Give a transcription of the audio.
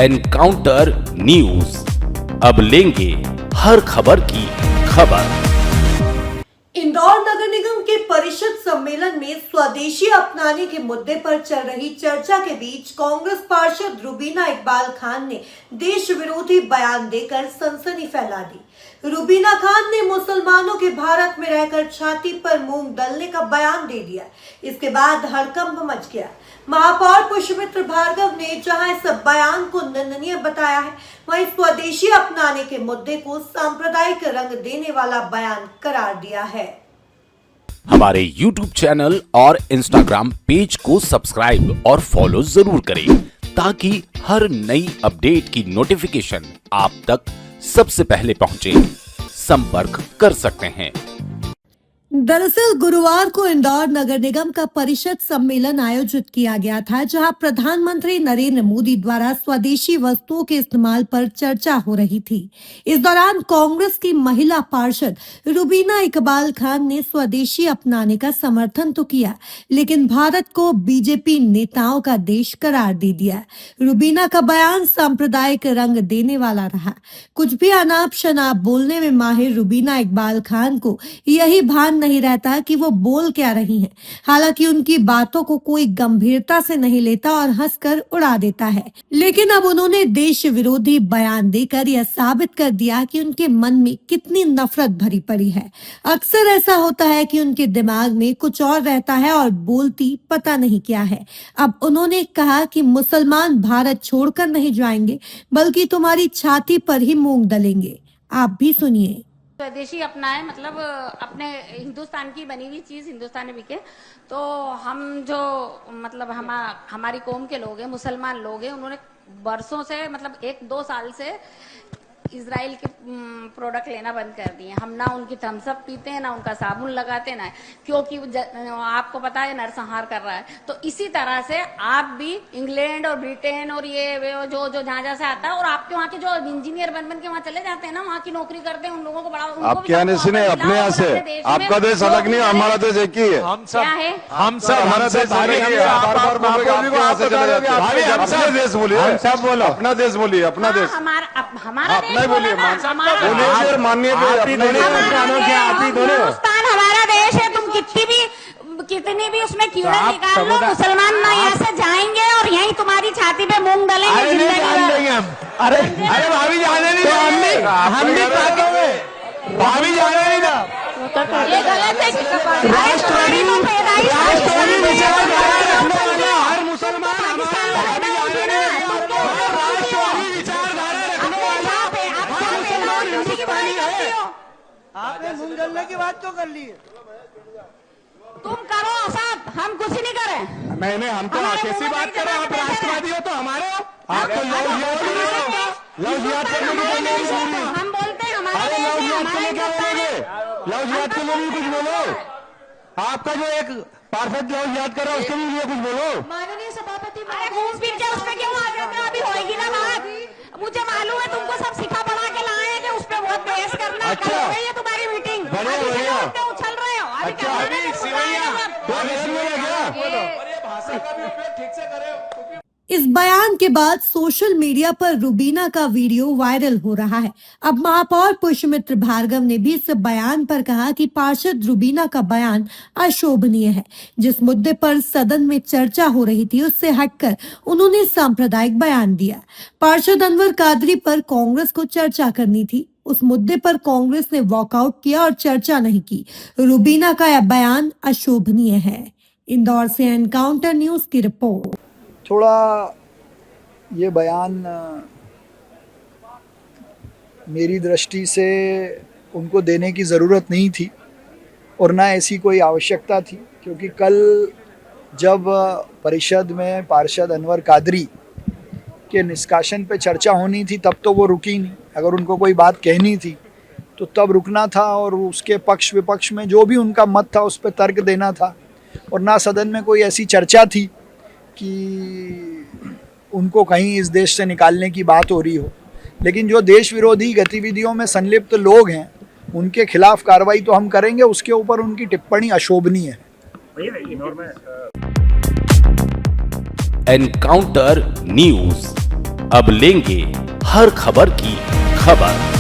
Encounter news, अब लेंगे हर खबर की खबर। इंदौर नगर निगम के परिषद सम्मेलन में स्वदेशी अपनाने के मुद्दे पर चल रही चर्चा के बीच कांग्रेस पार्षद रुबीना इकबाल खान ने देश विरोधी बयान देकर सनसनी फैला दी। रुबीना खान ने मुसलमानों के भारत में रहकर छाती पर मूंग दलने का बयान दे दिया। इसके बाद हड़कंप मच गया। महापौर पुष्पमित्र भार्गव ने जहां इस बयान को निंदनीय बताया है, वहीं स्वदेशी अपनाने के मुद्दे को सांप्रदायिक रंग देने वाला बयान करार दिया है। हमारे YouTube चैनल और Instagram पेज को सब्सक्राइब और फॉलो जरूर करें ताकि हर नई अपडेट की नोटिफिकेशन आप तक सबसे पहले पहुंचे। संपर्क कर सकते हैं। दरअसल गुरुवार को इंदौर नगर निगम का परिषद सम्मेलन आयोजित किया गया था, जहां प्रधानमंत्री नरेंद्र मोदी द्वारा स्वदेशी वस्तुओं के इस्तेमाल पर चर्चा हो रही थी। इस दौरान कांग्रेस की महिला पार्षद रुबीना इकबाल खान ने स्वदेशी अपनाने का समर्थन तो किया, लेकिन भारत को बीजेपी नेताओं का देश करार दे दिया। रुबीना का बयान सांप्रदायिक रंग देने वाला रहा। कुछ भी अनाप शनाप बोलने में माहिर रुबीना इकबाल खान को यही भान नहीं रहता कि वो बोल क्या रही हैं। हालांकि उनकी बातों को कोई गंभीरता से नहीं लेता और हंसकर उड़ा देता है, लेकिन अब उन्होंने देश विरोधी बयान देकर यह साबित कर दिया कि उनके मन में कितनी नफरत भरी पड़ी है। अक्सर ऐसा होता है कि उनके दिमाग में कुछ और रहता है और बोलती पता नहीं क्या है। अब उन्होंने कहा कि मुसलमान भारत छोड़कर नहीं जाएंगे, बल्कि तुम्हारी छाती पर ही मूंग दलेंगे। आप भी सुनिए। स्वदेशी अपनाए मतलब अपने हिंदुस्तान की बनी हुई चीज हिंदुस्तान में बिके। तो हम जो मतलब हमारी कौम के लोग हैं, मुसलमान लोग हैं, उन्होंने बरसों से मतलब 1-2 साल से इजराइल के प्रोडक्ट लेना बंद कर दिए। हम ना उनकी थम्स अप पीते हैं, ना उनका साबुन लगाते, ना, क्योंकि आपको पता है नरसंहार कर रहा है। तो इसी तरह से आप भी इंग्लैंड और ब्रिटेन और ये जो जहां से आता है, और आपके वहाँ के जो इंजीनियर बन के वहाँ चले जाते हैं ना, वहाँ की नौकरी करते हैं, उन लोगों को बड़ा आपके यहाँ से नहीं, अपने यहाँ से। आपका देश अलग नहीं, हमारा देश एक ही है। क्या है? हम सब हमारा देश अलग ही है। अपना देश बोलिए, सब बोलो। अपना देश बोलिए, अपना देश। हमारा नहीं बोलिए, माननीय हिंदुस्तान हमारा देश है। तुम कितनी भी उसमें कीड़े निकाल लो, मुसलमान ना यहाँ से जाएंगे और यहीं तुम्हारी छाती पे मूंग डलेंगे। अरे भाभी जाने नहीं, हम भी भाभी जाने नहीं ना, ये गलत है। हर मुसलमान आपने मूंग दलने की बात तो कर ली है। तुम करो सब, हम कुछ नहीं करें। मैंने हम तो कैसी बात करें? आप राष्ट्रवादी हो तो हमारे आप तो लव जिहाद करने हम बोलते हैं हमारे लव जिहाद के लिए क्या बोलोगे? लव जिहाद के लिए भी कुछ बोलो। आपका जो एक पार्षद लव जिहाद कर रहा है उसके लिए कुछ बोलो। माननीय सभापति, घूस पीट के उसमें क्यों आ जाते हो? अभी होएगी ना बात। मुझे मालूम है तुमको सब सिखा पढ़ा के लाए हैं कि उस पे बहुत बहस करना। अच्छा, ये तुम्हारी मीटिंग बढ़िया उछल रहे हो। अच्छा, इस बयान के बाद सोशल मीडिया पर रुबीना का वीडियो वायरल हो रहा है। अब महापौर पुष्पमित्र भार्गव ने भी इस बयान पर कहा कि पार्षद रुबीना का बयान अशोभनीय है। जिस मुद्दे पर सदन में चर्चा हो रही थी, उससे हटकर उन्होंने सांप्रदायिक बयान दिया। पार्षद अनवर कादरी पर कांग्रेस को चर्चा करनी थी। उस मुद्दे पर कांग्रेस ने वॉकआउट किया और चर्चा नहीं की। रुबीना का यह बयान अशोभनीय है। इंदौर से एनकाउंटर न्यूज की रिपोर्ट। थोड़ा ये बयान मेरी दृष्टि से उनको देने की ज़रूरत नहीं थी और ना ऐसी कोई आवश्यकता थी, क्योंकि कल जब परिषद में पार्षद अनवर कादरी के निष्कासन पे चर्चा होनी थी तब तो वो रुकी नहीं। अगर उनको कोई बात कहनी थी तो तब रुकना था और उसके पक्ष विपक्ष में जो भी उनका मत था उस पर तर्क देना था। और ना सदन में कोई ऐसी चर्चा थी कि उनको कहीं इस देश से निकालने की बात हो रही हो। लेकिन जो देश विरोधी गतिविधियों में संलिप्त लोग हैं उनके खिलाफ कार्रवाई तो हम करेंगे। उसके ऊपर उनकी टिप्पणी अशोभनीय है। एनकाउंटर न्यूज, अब लेंगे हर खबर की खबर।